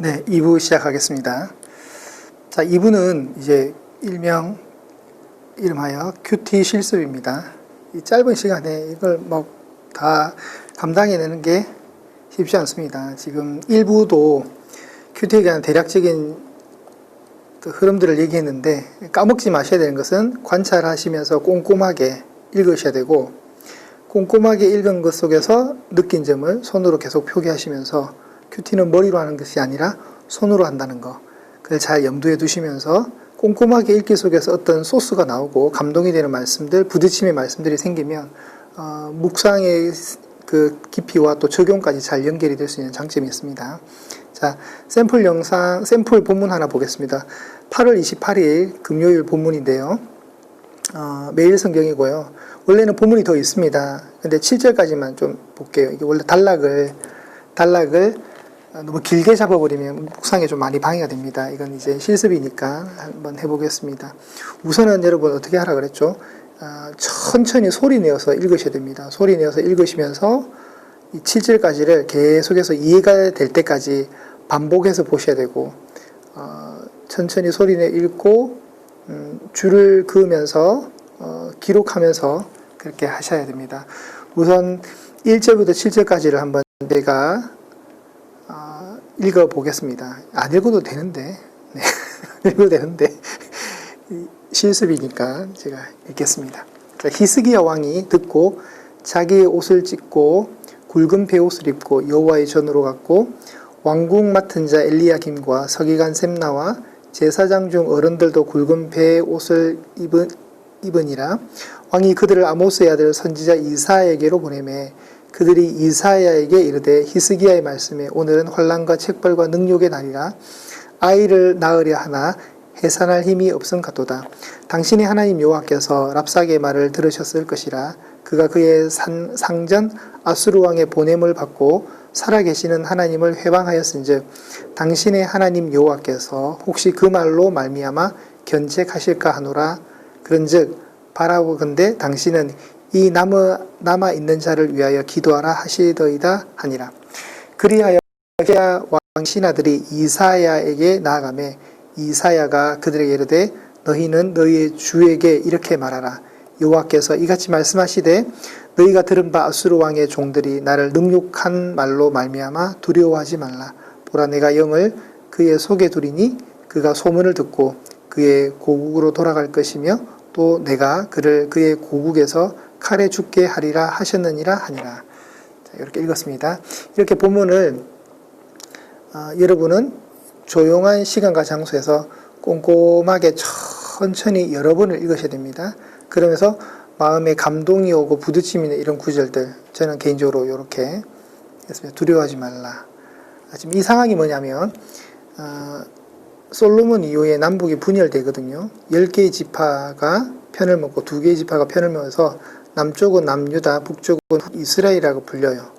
네, 2부 시작하겠습니다. 자, 2부는 이제 이름하여 큐티 실습입니다. 이 짧은 시간에 이걸 다 감당해내는 게 쉽지 않습니다. 지금 1부도 큐티에 대한 대략적인 흐름들을 얘기했는데, 까먹지 마셔야 되는 것은 관찰하시면서 꼼꼼하게 읽으셔야 되고, 꼼꼼하게 읽은 것 속에서 느낀 점을 손으로 계속 표기하시면서, 큐티는 머리로 하는 것이 아니라 손으로 한다는 거, 그걸 잘 염두에 두시면서 꼼꼼하게 읽기 속에서 어떤 소스가 나오고 감동이 되는 말씀들, 부딪힘의 말씀들이 생기면 묵상의 그 깊이와 또 적용까지 잘 연결이 될 수 있는 장점이 있습니다. 자, 샘플 본문 하나 보겠습니다. 8월 28일 금요일 본문인데요. 매일 성경이고요. 원래는 본문이 더 있습니다. 근데 7절까지만 좀 볼게요. 이게 원래 단락을 너무 길게 잡아버리면 묵상에 좀 많이 방해가 됩니다. 이건 이제 실습이니까 한번 해보겠습니다. 우선은 여러분 어떻게 하라 그랬죠? 천천히 소리 내어서 읽으셔야 됩니다. 소리 내어서 읽으시면서 이 7절까지를 계속해서 이해가 될 때까지 반복해서 보셔야 되고, 천천히 소리 내 읽고 줄을 그으면서 기록하면서 그렇게 하셔야 됩니다. 우선 1절부터 7절까지를 한번 내가 읽어보겠습니다. 안 읽어도 되는데, 네. 읽어도 되는데, 실습이니까 제가 읽겠습니다. 자, 히스기야 왕이 듣고 자기의 옷을 찢고 굵은 베옷을 입고 여호와의 전으로 갔고, 왕궁 맡은 자 엘리야김과 서기관 셈나와 제사장 중 어른들도 굵은 베옷을 입으니라. 왕이 그들을 아모스의 아들 선지자 이사야에게로 보내매 그들이 이사야에게 이르되 히스기야의 말씀에 오늘은 환난과 책벌과 능욕의 날이라. 아이를 낳으려 하나 해산할 힘이 없음 같도다. 당신의 하나님 여호와께서 랍사게의 말을 들으셨을 것이라. 그가 그의 상전 아수르 왕의 보냄을 받고 살아계시는 하나님을 회방하였은즉 당신의 하나님 여호와께서 혹시 그 말로 말미암아 견책하실까 하노라. 그런즉 바라보건대 당신은 이 남아 있는 자를 위하여 기도하라 하시더이다 하니라. 그리하여 왕 신하들이 이사야에게 나아가매 이사야가 그들에게 이르되 너희는 너희의 주에게 이렇게 말하라. 여호와께서 이같이 말씀하시되 너희가 들은 바 아수르 왕의 종들이 나를 능욕한 말로 말미암아 두려워하지 말라. 보라, 내가 영을 그의 속에 두리니 그가 소문을 듣고 그의 고국으로 돌아갈 것이며 또 내가 그를 그의 고국에서 칼에 죽게 하리라 하셨느니라 하니라. 자, 이렇게 읽었습니다. 이렇게 본문을 여러분은 조용한 시간과 장소에서 꼼꼼하게 천천히 여러 번을 읽으셔야 됩니다. 그러면서 마음에 감동이 오고 부딪힘이 있는 이런 구절들, 저는 개인적으로 이렇게 했습니다. 두려워하지 말라. 지금 이 상황이 뭐냐면 솔로몬 이후에 남북이 분열되거든요. 10개의 지파가 편을 먹고 2개의 지파가 편을 먹어서 남쪽은 남유다, 북쪽은 이스라엘이라고 불려요.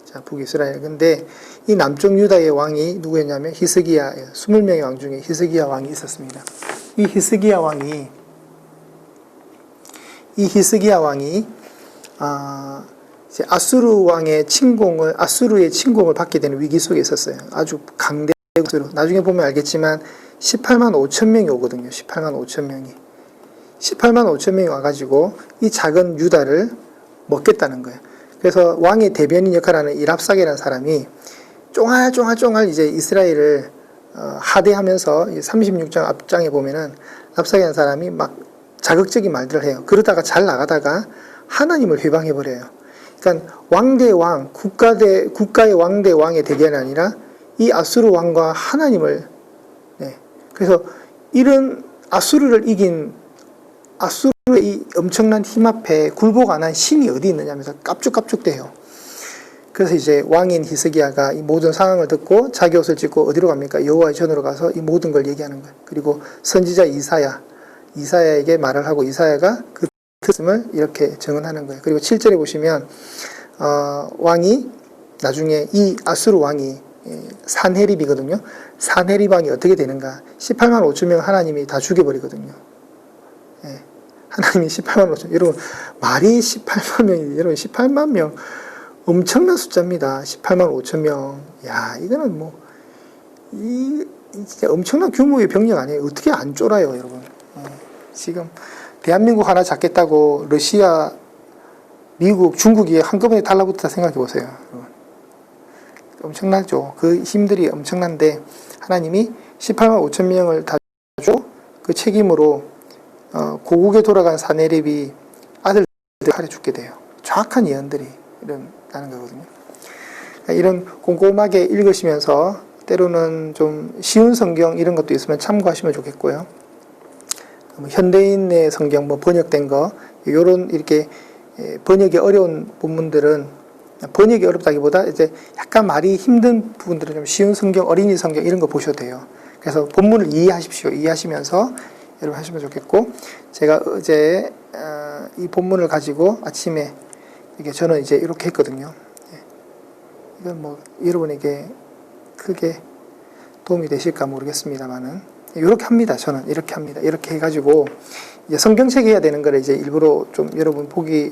자, 북이스라엘. 근데 이 남쪽 유다의 왕이 누구였냐면 히스기야, 20명의 왕 중에 히스기야 왕이 있었습니다. 이 히스기야 왕이 이제 아수르의 침공을 받게 되는 위기 속에 있었어요. 아주 강대국으로. 나중에 보면 알겠지만 18만 5천 명이 오거든요. 18만 5천 명이 와가지고 이 작은 유다를 먹겠다는 거예요. 그래서 왕의 대변인 역할을 하는 이 랍사게라는 사람이 쫑알쫑알 이제 이스라엘을 하대하면서 36장 앞장에 보면은 랍사게라는 사람이 막 자극적인 말들을 해요. 그러다가 잘 나가다가 하나님을 회방해버려요. 그러니까 왕대왕, 국가의 왕대왕의 대결이 아니라 이 아수르 왕과 하나님을, 네. 그래서 이런 아수르를 이긴 아수르의 이 엄청난 힘 앞에 굴복 안 한 신이 어디 있느냐면서 깝죽깝죽대요. 그래서 이제 왕인 히스기야가 이 모든 상황을 듣고 자기 옷을 찢고 어디로 갑니까? 여호와의 전으로 가서 이 모든 걸 얘기하는 거예요. 그리고 선지자 이사야에게 말을 하고 이사야가 그 뜻을 이렇게 증언하는 거예요. 그리고 7절에 보시면 왕이 나중에 이 아수르 왕이 산헤립이거든요. 산헤립 왕이 어떻게 되는가? 18만 5천 명 하나님이 다 죽여버리거든요. 예. 하나님이 18만 5천, 여러분, 말이 18만 명이지. 여러분, 18만 명. 엄청난 숫자입니다. 18만 5천 명. 야, 이거는 뭐, 이 진짜 엄청난 규모의 병력 아니에요. 어떻게 안 쫄아요, 여러분. 지금 대한민국 하나 잡겠다고 러시아, 미국, 중국이 한꺼번에 달라붙었다 생각해 보세요. 엄청나죠. 그 힘들이 엄청난데 하나님이 18만 5천 명을 다 주고 그 책임으로 고국에 돌아간 사내립이 아들들 칼에 죽게 돼요. 정확한 예언들이 일어나는 거거든요. 이런 꼼꼼하게 읽으시면서 때로는 좀 쉬운 성경 이런 것도 있으면 참고하시면 좋겠고요. 현대인의 성경 번역된 거 요런 이렇게 번역이 어려운 본문들은 번역이 어렵다기보다 이제 약간 말이 힘든 부분들은 좀 쉬운 성경, 어린이 성경 이런 거 보셔도 돼요. 그래서 본문을 이해하십시오. 이해하시면서 여러분 하시면 좋겠고, 제가 어제 이 본문을 가지고 아침에 이게 저는 이제 이렇게 했거든요. 이건 여러분에게 크게 도움이 되실까 모르겠습니다만은 이렇게 합니다. 저는 이렇게 합니다. 이렇게 해가지고 이제 성경책 해야 되는 거를 이제 일부러 좀 여러분 보기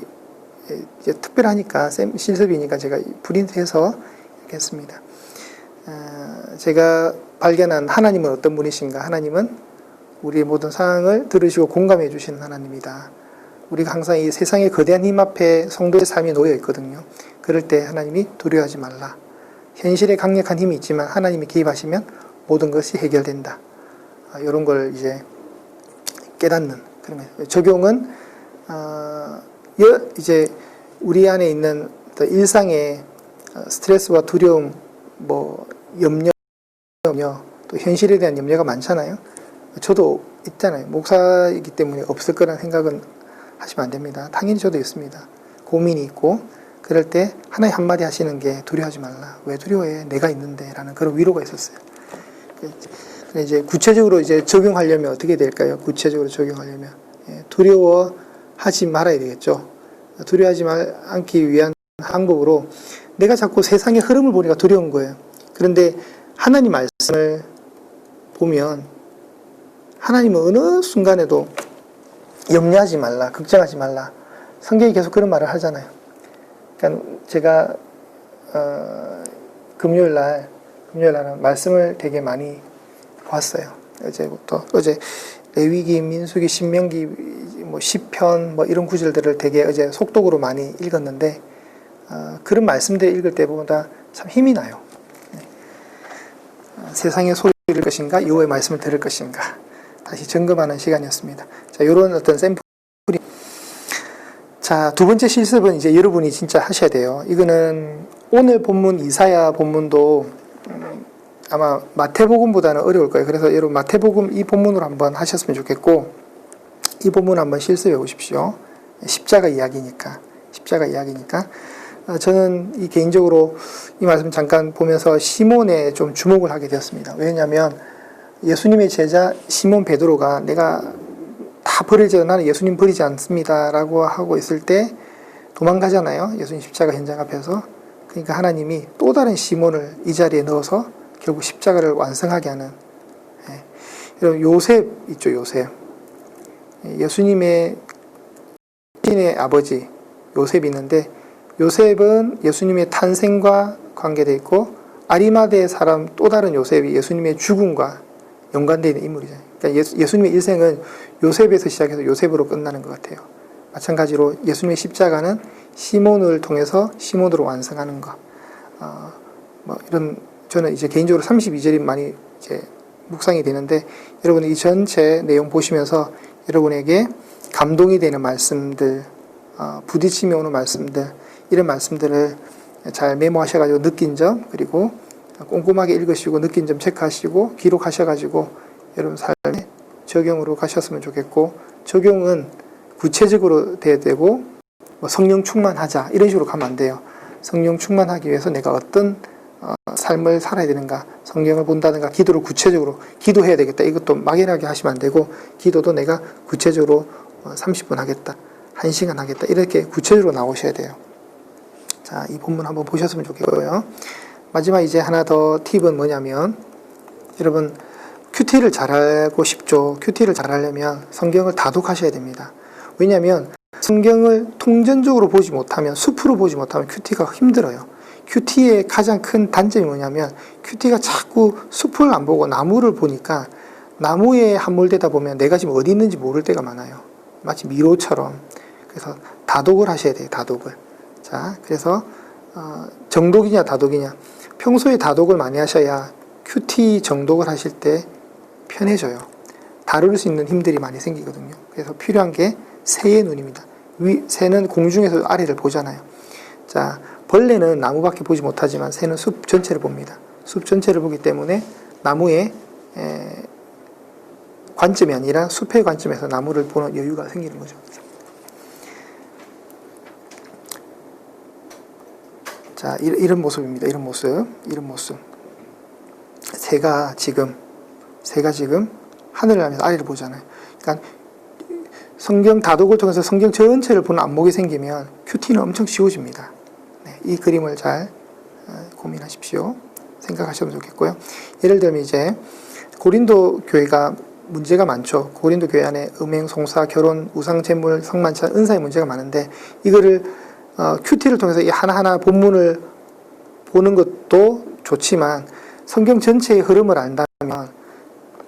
이제 특별하니까 실습이니까 제가 프린트해서 이렇게 했습니다. 제가 발견한 하나님은 어떤 분이신가? 하나님은 우리의 모든 상황을 들으시고 공감해 주시는 하나님이다. 우리가 항상 이 세상의 거대한 힘 앞에 성도의 삶이 놓여 있거든요. 그럴 때 하나님이 두려워하지 말라. 현실에 강력한 힘이 있지만 하나님이 개입하시면 모든 것이 해결된다. 이런 걸 이제 깨닫는 그러면 적용은 이제 우리 안에 있는 일상의 스트레스와 두려움, 염려, 또 현실에 대한 염려가 많잖아요. 저도 있잖아요. 목사이기 때문에 없을 거라는 생각은 하시면 안 됩니다. 당연히 저도 있습니다. 고민이 있고 그럴 때 하나님 한마디 하시는 게 두려워하지 말라. 왜 두려워해? 내가 있는데 라는 그런 위로가 있었어요. 이제 구체적으로 이제 적용하려면 어떻게 될까요? 구체적으로 적용하려면 두려워하지 말아야 되겠죠. 두려워하지 않기 위한 방법으로 내가 자꾸 세상의 흐름을 보니까 두려운 거예요. 그런데 하나님 말씀을 보면 하나님은 어느 순간에도 염려하지 말라, 걱정하지 말라. 성경이 계속 그런 말을 하잖아요. 그러니까 제가 금요일 날은 말씀을 되게 많이 봤어요. 어제 레위기, 민수기, 신명기, 시편 이런 구절들을 되게 어제 속독으로 많이 읽었는데 그런 말씀들 읽을 때보다 참 힘이 나요. 세상의 소리를 들을 것인가, 여호와의 말씀을 들을 것인가 다시 점검하는 시간이었습니다. 자, 이런 어떤 샘플이. 자, 두 번째 실습은 이제 여러분이 진짜 하셔야 돼요. 이거는 오늘 본문 이사야 본문도 아마 마태복음보다는 어려울 거예요. 그래서 여러분 마태복음 이 본문으로 한번 하셨으면 좋겠고, 이 본문 한번 실습해 보십시오. 십자가 이야기니까. 저는 이 개인적으로 이 말씀 잠깐 보면서 시몬에 좀 주목을 하게 되었습니다. 왜냐하면 예수님의 제자 시몬 베드로가 내가 다 버리죠. 나는 예수님 버리지 않습니다. 라고 하고 있을 때 도망가잖아요. 예수님 십자가 현장 앞에서. 그러니까 하나님이 또 다른 시몬을 이 자리에 넣어서 결국 십자가를 완성하게 하는. 여러분 요셉 있죠. 요셉. 예수님의 신의 아버지 요셉이 있는데 요셉은 예수님의 탄생과 관계되어 있고 아리마대 사람 또 다른 요셉이 예수님의 죽음과 연관되어 있는 인물이잖아요. 그러니까 예수님의 일생은 요셉에서 시작해서 요셉으로 끝나는 것 같아요. 마찬가지로 예수님의 십자가는 시몬을 통해서 시몬으로 완성하는 것. 이런 저는 이제 개인적으로 32절이 많이 이제 묵상이 되는데 여러분 이 전체 내용 보시면서 여러분에게 감동이 되는 말씀들, 부딪히며 오는 말씀들, 이런 말씀들을 잘 메모하셔가지고 느낀 점, 그리고 꼼꼼하게 읽으시고 느낀 점 체크하시고 기록하셔가지고 여러분 삶에 적용으로 가셨으면 좋겠고, 적용은 구체적으로 돼야 되고 성령 충만하자 이런 식으로 가면 안 돼요. 성령 충만하기 위해서 내가 어떤 삶을 살아야 되는가, 성경을 본다든가 기도를 구체적으로 기도해야 되겠다, 이것도 막연하게 하시면 안 되고, 기도도 내가 구체적으로 30분 하겠다, 1시간 하겠다, 이렇게 구체적으로 나오셔야 돼요. 자, 이 본문 한번 보셨으면 좋겠고요. 마지막 이제 하나 더 팁은 뭐냐면, 여러분 큐티를 잘하고 싶죠. 큐티를 잘하려면 성경을 다독하셔야 됩니다. 왜냐하면 성경을 통전적으로 보지 못하면, 숲으로 보지 못하면 큐티가 힘들어요. 큐티의 가장 큰 단점이 뭐냐면 큐티가 자꾸 숲을 안 보고 나무를 보니까 나무에 함몰되다 보면 내가 지금 어디 있는지 모를 때가 많아요. 마치 미로처럼. 그래서 다독을 하셔야 돼요. 다독을. 자, 그래서 정독이냐 다독이냐. 평소에 다독을 많이 하셔야 큐티 정독을 하실 때 편해져요. 다룰 수 있는 힘들이 많이 생기거든요. 그래서 필요한 게 새의 눈입니다. 새는 공중에서 아래를 보잖아요. 자, 벌레는 나무밖에 보지 못하지만 새는 숲 전체를 봅니다. 숲 전체를 보기 때문에 나무의 관점이 아니라 숲의 관점에서 나무를 보는 여유가 생기는 거죠. 자, 이런 모습입니다. 이런 모습. 새가 지금 하늘을 하면서 아래를 보잖아요. 그러니까 성경 다독을 통해서 성경 전체를 보는 안목이 생기면 큐티는 엄청 쉬워집니다. 네, 이 그림을 잘 고민하십시오. 생각하시면 좋겠고요. 예를 들면 이제 고린도 교회가 문제가 많죠. 고린도 교회 안에 음행, 송사, 결혼, 우상, 재물, 성만찬, 은사의 문제가 많은데 이거를 큐티를 통해서 이 하나하나 본문을 보는 것도 좋지만 성경 전체의 흐름을 안다면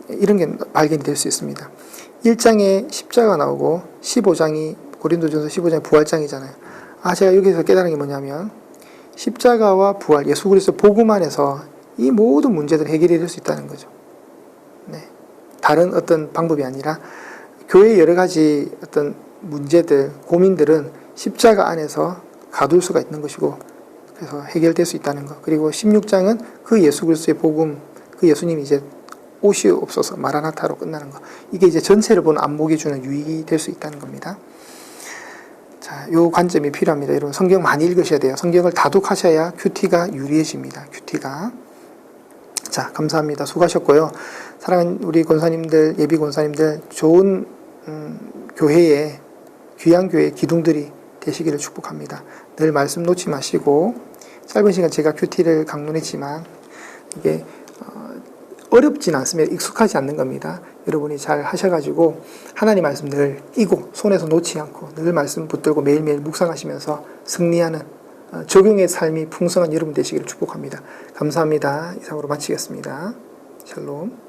이런 게 발견이 될 수 있습니다. 1장에 십자가 나오고 15장이 고린도전서 15장이 부활장이잖아요. 제가 여기서 깨달은 게 뭐냐면 십자가와 부활, 예수 그리스도 복음 안에서 이 모든 문제들을 해결이 될 수 있다는 거죠. 네. 다른 어떤 방법이 아니라 교회의 여러 가지 어떤 문제들, 고민들은 십자가 안에서 가둘 수가 있는 것이고 그래서 해결될 수 있다는 것. 그리고 16장은 그 예수 그리스도의 복음, 그 예수님이 이제 오시옵소서 마라나타로 끝나는 것. 이게 이제 전체를 보는 안목이 주는 유익이 될 수 있다는 겁니다. 자, 요 관점이 필요합니다. 여러분 성경 많이 읽으셔야 돼요. 성경을 다독하셔야 큐티가 유리해집니다. 큐티가. 자, 감사합니다. 수고하셨고요. 사랑하는 우리 권사님들, 예비 권사님들 좋은 교회에 귀한 교회의 기둥들이 되시기를 축복합니다. 늘 말씀 놓지 마시고 짧은 시간 제가 큐티를 강론했지만 이게 어렵진 않습니다. 익숙하지 않는 겁니다. 여러분이 잘 하셔가지고 하나님 말씀 늘 끼고 손에서 놓지 않고 늘 말씀 붙들고 매일매일 묵상하시면서 승리하는 적용의 삶이 풍성한 여러분 되시기를 축복합니다. 감사합니다. 이상으로 마치겠습니다. 샬롬.